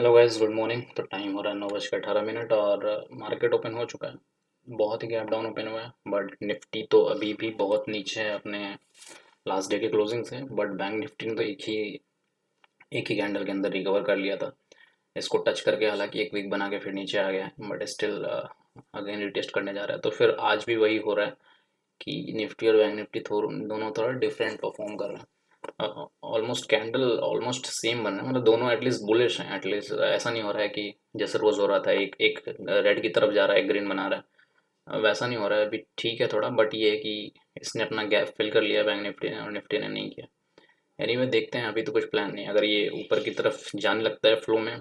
Hello guys, good morning. तो time हो रहा है 9:18 और मार्केट ओपन हो चुका है। बहुत ही गैप डाउन ओपन हुआ है, बट निफ्टी तो अभी भी बहुत नीचे है अपने लास्ट डे के क्लोजिंग से। बट बैंक निफ्टी ने तो एक ही कैंडल के अंदर रिकवर कर लिया था। इसको टच करके हालांकि एक वीक बना के फिर नीचे आ गया है, बट स्टिल अगेन रिटेस्ट करने जा रहा है। तो फिर आज भी वही हो रहा है कि निफ्टी और बैंक निफ्टी दोनों थोड़ा डिफरेंट परफॉर्म कर रहे हैं। ऑलमोस्ट कैंडल ऑलमोस्ट सेम बन रहा है, मतलब दोनों एटलीस्ट बुलिश हैं। एटलीस्ट ऐसा नहीं हो रहा है कि जैसे रोज हो रहा था एक एक रेड की तरफ जा रहा है, एक ग्रीन बना रहा है। वैसा नहीं हो रहा है अभी, ठीक है थोड़ा, बट ये है कि इसने अपना गैप फिल कर लिया बैंक निफ्टी ने, और निफ्टी ने नहीं किया। एनीवे देखते हैं, अभी तो कुछ प्लान नहीं है। अगर ये ऊपर की तरफ जाने लगता है फ्लो में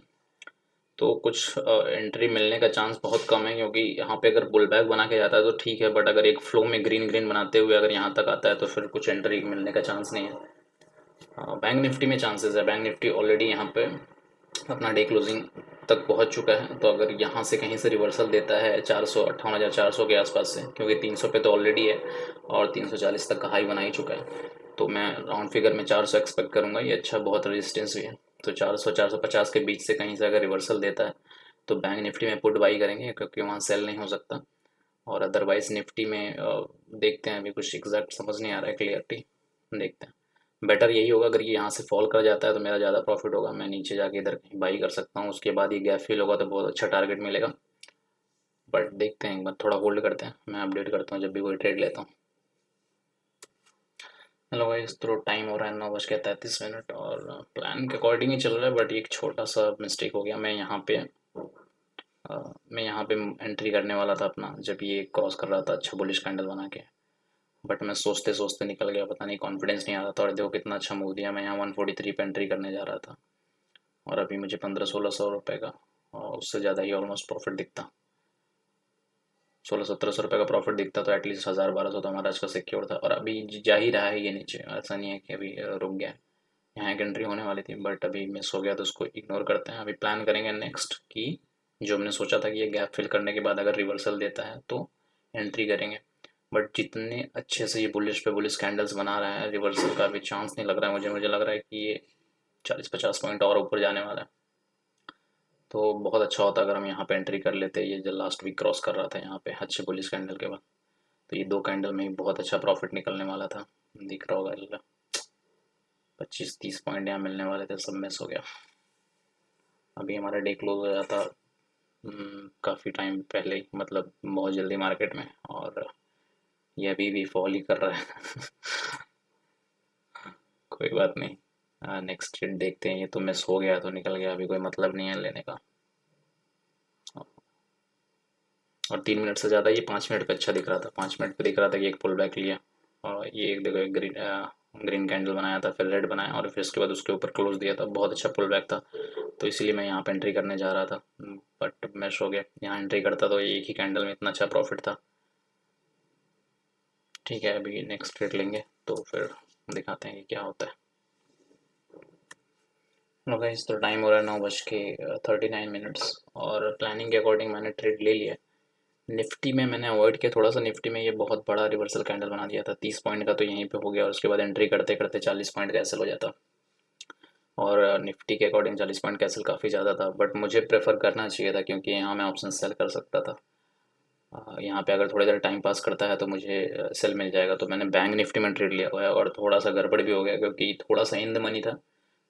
तो कुछ एंट्री मिलने का चांस बहुत कम है, क्योंकि यहाँ पे अगर बुल बैक बना के जाता है तो ठीक है, बट अगर एक फ्लो में ग्रीन ग्रीन बनाते हुए अगर यहाँ तक आता है तो फिर कुछ एंट्री मिलने का चांस नहीं है। बैंक निफ्टी में चांसेस है। बैंक निफ्टी ऑलरेडी यहाँ पे अपना डे क्लोजिंग तक पहुँच चुका है, तो अगर यहाँ से कहीं से रिवर्सल देता है 458,400 के आसपास से, क्योंकि 300 पे तो ऑलरेडी है और 340 तक का हाई बना ही चुका है, तो मैं राउंड फिगर में 400 एक्सपेक्ट करूँगा। ये अच्छा बहुत रेजिस्टेंस भी है। तो 400 450 के बीच से कहीं से अगर रिवर्सल देता है तो बैंक निफ्टी में पुट बाई करेंगे, क्योंकि वहाँ सेल नहीं हो सकता। और अदरवाइज निफ्टी में देखते हैं, अभी कुछ एग्जैक्ट समझ नहीं आ रहा है, क्लियरिटी देखते हैं। बेटर यही होगा, अगर ये यहाँ से फॉल कर जाता है तो मेरा ज़्यादा प्रॉफिट होगा, मैं नीचे जाके इधर कहीं बाई कर सकता हूँ। उसके बाद ये गैप फिल होगा तो बहुत अच्छा टारगेट मिलेगा। बट देखते हैं, एक बार थोड़ा होल्ड करते हैं, मैं अपडेट करता हूँ जब भी कोई ट्रेड लेता हूँ। हेलो गाइस, तो टाइम हो रहा है 9:33 और प्लान के अकॉर्डिंग ही चल रहा है, बट एक छोटा सा मिस्टेक हो गया। मैं यहाँ पे एंट्री करने वाला था अपना, जब ये क्रॉस कर रहा था अच्छा बुलिश कैंडल बना के। बट मैं सोचते सोचते निकल गया, पता नहीं कॉन्फिडेंस नहीं आ रहा था, और देखो कितना अच्छा मूव दिया। मैं यहाँ 143 पे एंट्री करने जा रहा था, और अभी मुझे 1500-1600 रुपये का, और उससे ज़्यादा ही ऑलमोस्ट प्रॉफिट दिखता। 1600-1700 रुपये का प्रॉफिट दिखता तो एटलीस्ट 1000-1200 तो हमारा आज का सिक्योर था। और अभी जा ही रहा है ये नीचे, ऐसा नहीं है कि अभी रुक गया है। यहाँ एक एंट्री होने वाली थी, बट अभी मिस हो गया, तो उसको इग्नोर करते हैं। अभी प्लान करेंगे नेक्स्ट कि जो हमने सोचा था कि ये गैप फिल करने के बाद अगर रिवर्सल देता है तो एंट्री करेंगे। बट जितने अच्छे से ये बुलिश पे बुलिश कैंडल्स बना रहा है, रिवर्सल का भी चांस नहीं लग रहा है मुझे लग रहा है कि ये 40-50 पॉइंट और ऊपर जाने वाला है। तो बहुत अच्छा होता अगर हम यहाँ पे एंट्री कर लेते। ये जो लास्ट वीक क्रॉस कर रहा था यहाँ पे अच्छे बुलिश कैंडल के बाद, तो ये दो कैंडल में ही बहुत अच्छा प्रॉफिट निकलने वाला था। दिख रहा होगा 25-30 पॉइंट यहाँ मिलने वाले थे, सब मिस हो गया। अभी हमारा डे क्लोज हो जाता काफ़ी टाइम पहले ही, मतलब बहुत जल्दी मार्केट में, और ये अभी भी फॉल ही कर रहा है। कोई बात नहीं, नेक्स्ट ट्रेड देखते हैं। ये तो मिस हो गया तो निकल गया, अभी कोई मतलब नहीं है लेने का। और 3 मिनट से ज़्यादा, ये 5 मिनट पे अच्छा दिख रहा था। 5 मिनट पे दिख रहा था कि एक पुल बैक लिया, और ये एक देखो, एक ग्रीन कैंडल बनाया था, फिर रेड बनाया, और फिर उसके बाद उसके ऊपर क्लोज दिया था। बहुत अच्छा पुल बैक था, तो इसीलिए मैं यहाँ पे एंट्री करने जा रहा था, बट मिस हो गया। यहाँ एंट्री करता तो एक ही कैंडल में इतना अच्छा प्रॉफिट था। ठीक है, अभी नेक्स्ट ट्रेड लेंगे तो फिर दिखाते हैं कि क्या होता है। नो गाइस, तो टाइम हो रहा है 9:39, और प्लानिंग के अकॉर्डिंग मैंने ट्रेड ले लिया। निफ्टी में मैंने अवॉइड किया थोड़ा सा। निफ्टी में ये बहुत बड़ा रिवर्सल कैंडल बना दिया था, 30 पॉइंट का, तो यहीं पे हो गया, और उसके बाद एंट्री करते करते 40 पॉइंट कैंसिल हो जाता। और निफ्टी के अकॉर्डिंग 40 पॉइंट कैंसिल काफ़ी ज़्यादा था, बट मुझे प्रेफर करना चाहिए था, क्योंकि यहाँ मैं ऑप्शन सेल कर सकता था। यहाँ पे अगर थोड़ी देर टाइम पास करता है तो मुझे सेल मिल जाएगा। तो मैंने बैंक निफ्टी में ट्रेड लिया हुआ है, और थोड़ा सा गड़बड़ भी हो गया, क्योंकि थोड़ा सा इन द मनी था।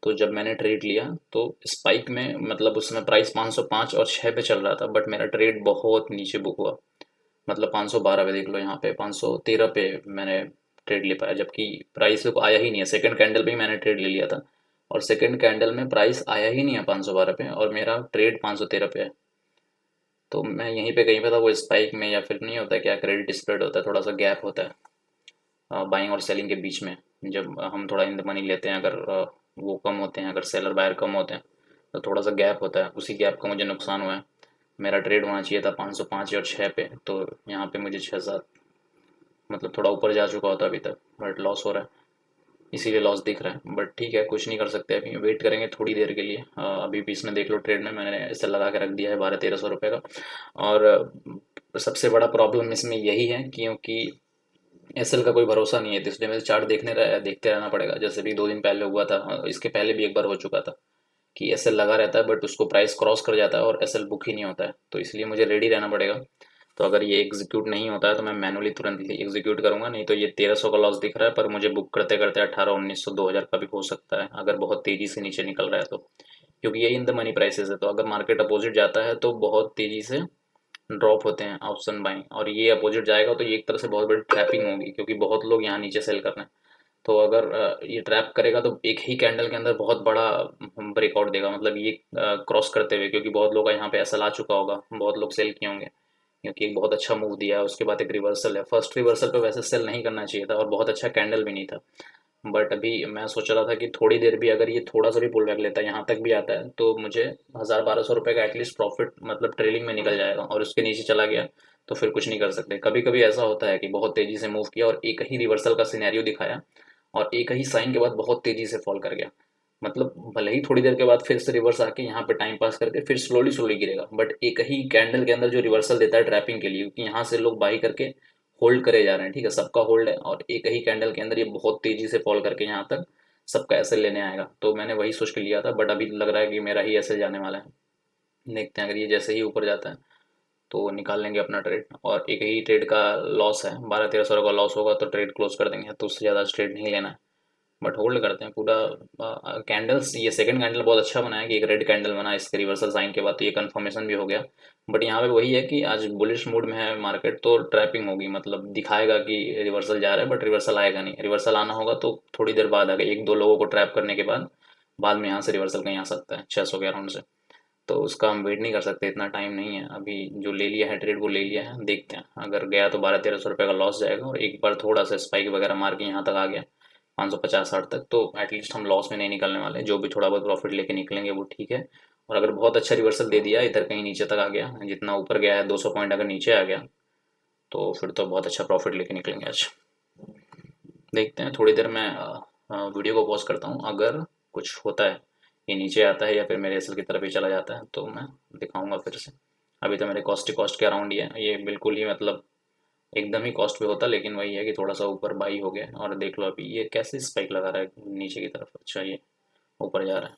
तो जब मैंने ट्रेड लिया तो स्पाइक में, मतलब उस समय प्राइस 505 और 6 पे चल रहा था, बट मेरा ट्रेड बहुत नीचे बुक हुआ। मतलब 512 पे देख लो, यहाँ पे 513 पे मैंने ट्रेड ले पाया, जबकि प्राइस को आया ही नहीं है। सेकंड कैंडल पे ही मैंने ट्रेड ले लिया था, और सेकंड कैंडल में प्राइस आया ही नहीं है 512 पे, और मेरा ट्रेड 513 पे है। तो मैं यहीं पे कहीं पे था, वो स्पाइक में, या फिर नहीं होता क्या, क्रेडिट स्प्रेड होता है, थोड़ा सा गैप होता है बाइंग और सेलिंग के बीच में। जब हम थोड़ा इन द मनी लेते हैं, अगर वो कम होते हैं, अगर सेलर बायर कम होते हैं, तो थोड़ा सा गैप होता है। उसी गैप का मुझे नुकसान हुआ है। मेरा ट्रेड होना चाहिए था 505 और 6 पे, तो यहाँ पे मुझे 6-7, मतलब थोड़ा ऊपर जा चुका होता अभी तक, बट लॉस हो रहा है। इसीलिए लॉस दिख रहा है, बट ठीक है, कुछ नहीं कर सकते। अभी वेट करेंगे थोड़ी देर के लिए। अभी भी इसमें देख लो, ट्रेड में मैंने इसे लगा के रख दिया है 1200-1300 रुपये का। और सबसे बड़ा प्रॉब्लम इसमें यही है, क्योंकि एसएल का कोई भरोसा नहीं है, तो इसलिए मुझे चार्ट देखते रहना पड़ेगा। जैसे भी 2 दिन पहले हुआ था, इसके पहले भी एक बार हो चुका था कि एसएल लगा रहता है बट उसको प्राइस क्रॉस कर जाता है और एसएल बुक ही नहीं होता है, तो इसलिए मुझे रेडी रहना पड़ेगा। तो अगर ये एग्जीक्यूट नहीं होता है तो मैं मैनुअली तुरंत ही एग्जीक्यूट करूंगा, नहीं तो ये 1300 का लॉस दिख रहा है पर मुझे बुक करते करते 1800 1900 2000 का भी हो सकता है अगर बहुत तेज़ी से नीचे निकल रहा है तो, क्योंकि ये इन द मनी प्राइसेस है। तो अगर मार्केट अपोजिट जाता है तो बहुत तेज़ी से ड्रॉप होते हैं ऑप्शन बाइंग, और ये अपोजिट जाएगा तो ये एक तरह से बहुत बड़ी ट्रैपिंग होगी क्योंकि बहुत लोग यहाँ नीचे सेल कर रहे हैं। तो अगर ये ट्रैप करेगा तो एक ही कैंडल के अंदर बहुत बड़ा ब्रेकआउट देगा, मतलब ये क्रॉस करते हुए, क्योंकि बहुत लोग का यहाँ पे ऐसा ला चुका होगा, बहुत लोग सेल किए होंगे क्योंकि एक बहुत अच्छा मूव दिया है। उसके बाद एक रिवर्सल है, फर्स्ट रिवर्सल पे वैसे सेल नहीं करना चाहिए था और बहुत अच्छा कैंडल भी नहीं था। बट अभी मैं सोच रहा था कि थोड़ी देर भी अगर ये थोड़ा सा भी पुल बैक लेता है, यहाँ तक भी आता है, तो मुझे 1000 1200 रुपये का एटलीस्ट प्रॉफिट मतलब ट्रेलिंग में निकल जाएगा, और उसके नीचे चला गया तो फिर कुछ नहीं कर सकते। कभी कभी ऐसा होता है कि बहुत तेज़ी से मूव किया और एक ही रिवर्सल का सिनेरियो दिखाया और एक ही साइन के बाद बहुत तेज़ी से फॉल कर गया, मतलब भले ही थोड़ी देर के बाद फिर से रिवर्स आके यहाँ पे टाइम पास करके फिर स्लोली स्लोली गिरेगा, बट एक ही कैंडल के अंदर जो रिवर्सल देता है ट्रैपिंग के लिए, क्योंकि यहाँ से लोग बाई करके होल्ड करे जा रहे हैं, ठीक है, सबका होल्ड है, और एक ही कैंडल के अंदर ये बहुत तेजी से फॉल करके यहाँ तक सबका ऐसे लेने आएगा। तो मैंने वही सोच के लिया था, बट अभी लग रहा है कि मेरा ही ऐसे जाने वाला है। देखते हैं, अगर ये जैसे ही ऊपर जाता है तो निकाल लेंगे अपना ट्रेड, और एक ही ट्रेड का लॉस है, 12 1300 का लॉस होगा तो ट्रेड क्लोज कर देंगे, तो उससे ज़्यादा ट्रेड नहीं लेना है, बट होल्ड करते हैं पूरा। कैंडल्स, ये सेकंड कैंडल बहुत अच्छा बना है कि एक रेड कैंडल बना इसके रिवर्सल साइन के बाद, तो ये कंफर्मेशन भी हो गया। बट यहाँ पे वही है कि आज बुलिश मूड में है मार्केट, तो ट्रैपिंग होगी, मतलब दिखाएगा कि रिवर्सल जा रहा है बट रिवर्सल आएगा नहीं। रिवर्सल आना होगा तो थोड़ी देर बाद आएगा, एक दो लोगों को ट्रैप करने के बाद में यहाँ से रिवर्सल कहीं आ सकता है 600 के अराउंड से। तो उसका हम वेट नहीं कर सकते, इतना टाइम नहीं है अभी। जो ले लिया है ट्रेड वो ले लिया है, देखते हैं, अगर गया तो 12 1300 रुपये का लॉस जाएगा, और एक बार थोड़ा सा स्पाइक वगैरह मार के यहाँ तक आ गया 550 60 तक, तो एटलीस्ट हम लॉस में नहीं निकलने वाले, जो भी थोड़ा बहुत प्रॉफिट लेके निकलेंगे वो ठीक है। और अगर बहुत अच्छा रिवर्सल दे दिया, इधर कहीं नीचे तक आ गया, जितना ऊपर गया है 200 पॉइंट अगर नीचे आ गया, तो फिर तो बहुत अच्छा प्रॉफिट लेके निकलेंगे आज। देखते हैं, थोड़ी देर मैं वीडियो को पॉज करता हूँ, अगर कुछ होता है, ये नीचे आता है या फिर मेरे एसल की तरफ ही चला जाता है तो मैं दिखाऊंगा फिर से। अभी तो मेरे कॉस्ट के अराउंड ही है, ये बिल्कुल ही मतलब एकदम ही कॉस्ट पे होता, लेकिन वही है कि थोड़ा सा ऊपर बाई हो गया, और देख लो अभी ये कैसे स्पाइक लगा रहा है नीचे की तरफ, अच्छा ये ऊपर जा रहा है।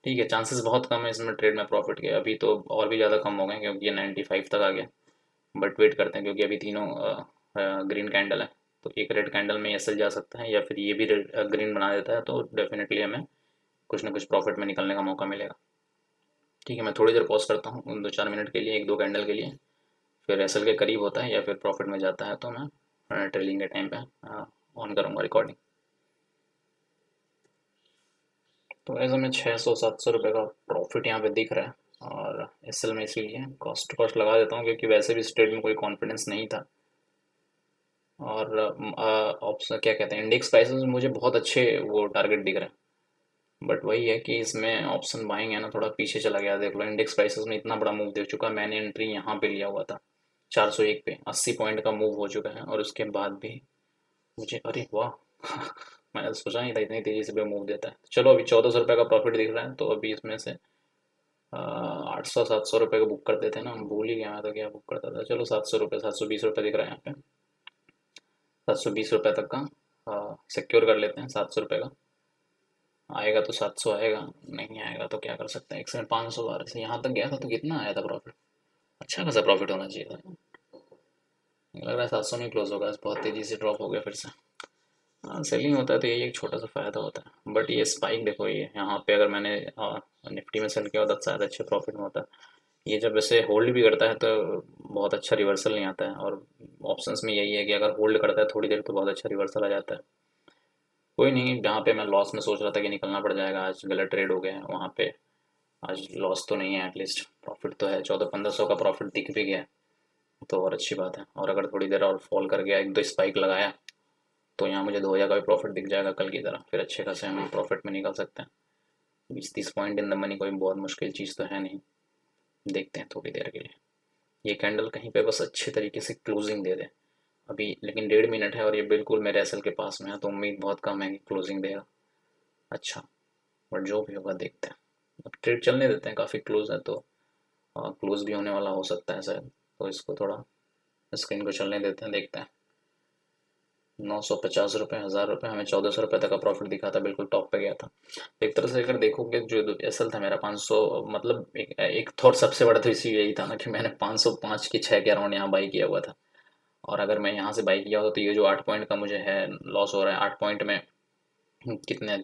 ठीक है, चांसेस बहुत कम है इसमें ट्रेड में प्रॉफिट के, अभी तो और भी ज़्यादा कम हो गए क्योंकि ये 95 तक आ गया। बट वेट करते हैं क्योंकि अभी तीनों ग्रीन कैंडल है, तो एक रेड कैंडल में एसएल जा सकता है या फिर ये भी रेड ग्रीन बना देता है, तो डेफिनेटली हमें कुछ ना कुछ प्रॉफिट में निकलने का मौका मिलेगा। ठीक है, मैं थोड़ी देर पॉज करता हूँ, 2 4 मिनट के लिए, एक दो कैंडल के लिए, फिर एसएल के करीब होता है या फिर प्रॉफिट में जाता है तो मैं ट्रेलिंग के टाइम पे ऑन करूँगा रिकॉर्डिंग। तो ऐसे में 600 700 रुपये का प्रॉफिट यहाँ पे दिख रहा है, और एसएल में इसीलिए कॉस्ट लगा देता हूँ क्योंकि वैसे भी इस ट्रेड में कोई कॉन्फिडेंस नहीं था। और ऑप्शन क्या कहते हैं, इंडेक्स प्राइसेस में मुझे बहुत अच्छे वो टारगेट दिख रहे हैं, बट वही है कि इसमें ऑप्शन बाइंग है ना, थोड़ा पीछे चला गया। देख लो इंडेक्स प्राइसेस में इतना बड़ा मूव देख चुका, मैंने एंट्री यहाँ पे लिया हुआ था 401 पे, 80 पॉइंट का मूव हो चुका है, और उसके बाद भी मुझे, अरे वाह मैंने तो सोचा नहीं था इतनी तेज़ी से भी मूव देता है। चलो अभी 1400 रुपये का प्रॉफिट दिख रहा है, तो अभी इसमें से 800 700 रुपये का बुक करते थे ना, भूल ही गया मैं तो क्या बुक करता था। चलो 700 रुपये, 720 रुपये दिख रहा है यहाँ पे, 720 रुपये तक का सिक्योर कर लेते हैं। 700 रुपये का आएगा तो 700 आएगा, नहीं आएगा तो क्या कर सकते हैं। एक समय 500 बार से यहाँ तक गया था तो कितना आया था प्रॉफिट, अच्छा खासा प्रॉफिट होना चाहिए था। लग रहा है 700 में क्लोज होगा, बहुत तेज़ी से ड्रॉप हो गया फिर से। हाँ, सेलिंग होता है तो यही एक छोटा सा फ़ायदा होता है, बट ये स्पाइक देखो, ये यहाँ पे अगर मैंने निफ्टी में सेल किया होता तो शायद अच्छे प्रॉफिट में होता। ये जब ऐसे होल्ड भी करता है तो बहुत अच्छा रिवर्सल नहीं आता है, और ऑप्शंस में यही है कि अगर होल्ड करता है थोड़ी देर तो बहुत अच्छा रिवर्सल आ जाता है। कोई नहीं, जहाँ पे मैं लॉस में सोच रहा था कि निकलना पड़ जाएगा, आज गलत ट्रेड हो गया है, वहाँ पे आज लॉस तो नहीं है, एटलीस्ट प्रॉफिट तो है, 14 1500 का प्रॉफिट दिख भी गया, तो और अच्छी बात है। और अगर थोड़ी देर और फॉल कर गया, एक दो स्पाइक लगाया, तो यहाँ मुझे 2000 का भी प्रॉफिट दिख जाएगा कल की तरह, फिर अच्छे खासे हम प्रॉफिट में निकल सकते हैं। 20 30 पॉइंट इन द मनी कोई बहुत मुश्किल चीज़ तो है नहीं। देखते हैं थोड़ी देर के लिए, ये कैंडल कहीं पे बस अच्छे तरीके से क्लोजिंग दे दे अभी, लेकिन 1.5 मिनट है और ये बिल्कुल मेरे एसएल के पास में है, तो उम्मीद बहुत कम है कि क्लोजिंग देगा अच्छा, बट जो भी होगा देखते हैं। अब ट्रेड चलने देते हैं, काफ़ी क्लोज है तो क्लोज भी होने वाला हो सकता है शायद, तो इसको थोड़ा स्क्रीन को चलने देते हैं, देखते हैं। 950 रुपये, 1000 रुपये, हमें 1400 रुपये तक का प्रॉफिट दिखा था, बिल्कुल टॉप पे गया था। एक तरह से अगर देखोगे जो एसएल था मेरा 500, मतलब एक थॉट सबसे बड़ा तो इसी यही था ना कि मैंने 505 की 6 के अराउंड यहाँ बाई किया हुआ था। और अगर मैं यहाँ से बाई किया होता तो ये जो 8 पॉइंट का मुझे है लॉस हो रहा है, 8 पॉइंट में कितने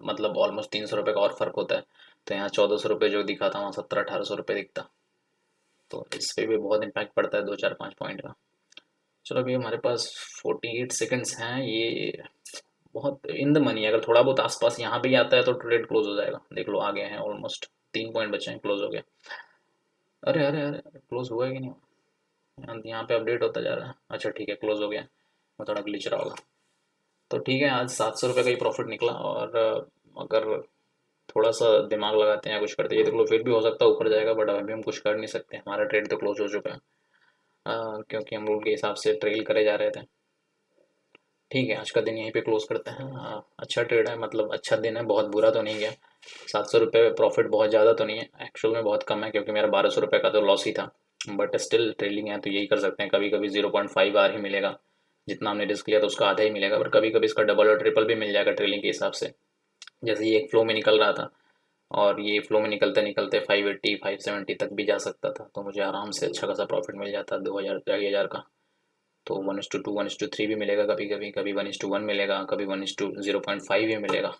मतलब ऑलमोस्ट 300 रुपये का और फर्क होता है। तो यहाँ 1400 रुपये जो दिखा था वहाँ 1700-1800 रुपये दिखता। तो इस पे भी बहुत इम्पैक्ट पड़ता है 2 4 5 पॉइंट का। चलो अभी हमारे पास 48 सेकेंड्स हैं, ये बहुत इन द मनी है। अगर थोड़ा बहुत आसपास यहाँ पे ही आता है तो ट्रेड क्लोज हो जाएगा। देख लो आ गए हैं ऑलमोस्ट, 3 पॉइंट बचे हैं, क्लोज हो गया। अरे अरे अरे, क्लोज हुआ है कि नहीं हुआ? यहाँ पे अपडेट होता जा रहा है। अच्छा ठीक है, क्लोज हो गया। वो थोड़ा ग्लिच रहा होगा। तो ठीक है, आज 700 रुपये का ही प्रॉफिट निकला। और अगर थोड़ा सा दिमाग लगाते हैं या कुछ करते हैं, ये देख लो फिर भी हो सकता है ऊपर जाएगा, बट अभी हम कुछ कर नहीं सकते, हमारा ट्रेड तो क्लोज हो चुका है। क्योंकि हम रूल के हिसाब से ट्रेल करे जा रहे थे। ठीक है, आज का दिन यहीं पे क्लोज करते हैं। अच्छा ट्रेड है, मतलब अच्छा दिन है, बहुत बुरा तो नहीं गया। 700 रुपये प्रॉफिट बहुत ज़्यादा तो नहीं है, एक्चुअल में बहुत कम है, क्योंकि मेरा 1200 रुपये का तो लॉस ही था। बट स्टिल ट्रेलिंग है तो यही कर सकते हैं, कभी कभी 0.5 आर ही मिलेगा। जितना हमने रिस्क लिया तो उसका आधा ही मिलेगा, पर कभी कभी इसका डबल और ट्रिपल भी मिल जाएगा ट्रेलिंग के हिसाब से। जैसे ये एक फ्लो में निकल रहा था, और ये फ्लो में निकलते निकलते 580 570 तक भी जा सकता था, तो मुझे आराम से अच्छा खासा प्रॉफिट मिल जाता 2000 2,500 का। तो 1:2 1:3 भी मिलेगा, कभी कभी कभी 1:1 मिलेगा, कभी 1:0.5 भी मिलेगा।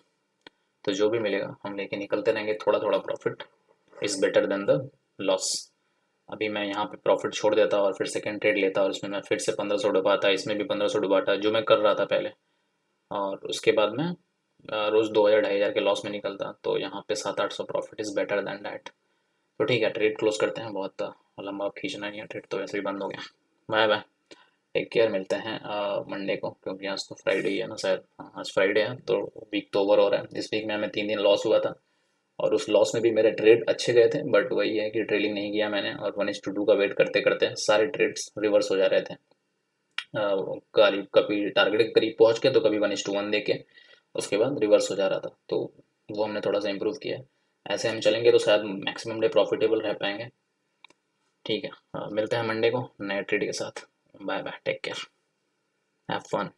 तो जो भी मिलेगा हम लेके निकलते रहेंगे, थोड़ा थोड़ा profit is better than the loss. अभी मैं यहाँ पे प्रॉफिट छोड़ देता और फिर सेकंड ट्रेड लेता, और उसमें मैं फिर से 1500 डुबाता, इसमें भी 1500 डुबाता, जो मैं कर रहा था पहले। और उसके बाद मैं रोज़ 2000 2,500 के लॉस में निकलता। तो यहाँ पे 700-800 profit is better than that. तो ठीक है, ट्रेड क्लोज करते हैं, बहुत लंबा खींचना नहीं है, ट्रेड तो वैसे भी बंद हो गया। बाय बाय, टेक केयर, मिलते हैं मंडे को, क्योंकि आज तो फ्राइडे ही है ना शायद। हाँ, आज फ्राइडे है, तो वीक तो ओवर हो रहा है। इस वीक में हमें 3 दिन लॉस हुआ था, और उस लॉस में भी मेरे ट्रेड अच्छे गए थे, बट वही है कि ट्रेडिंग नहीं किया मैंने, और 1:2 का वेट करते करते सारे ट्रेड्स रिवर्स हो जा रहे थे। करीब कभी टारगेट के करीब पहुंच के, तो कभी 1:1 दे के उसके बाद रिवर्स हो जा रहा था। तो वो हमने थोड़ा सा इम्प्रूव किया है। ऐसे हम चलेंगे तो शायद मैक्सिमम डे प्रॉफिटेबल रह पाएंगे। ठीक है, मिलते हैं मंडे को नए ट्रेड के साथ। Bye bye, take care, have fun.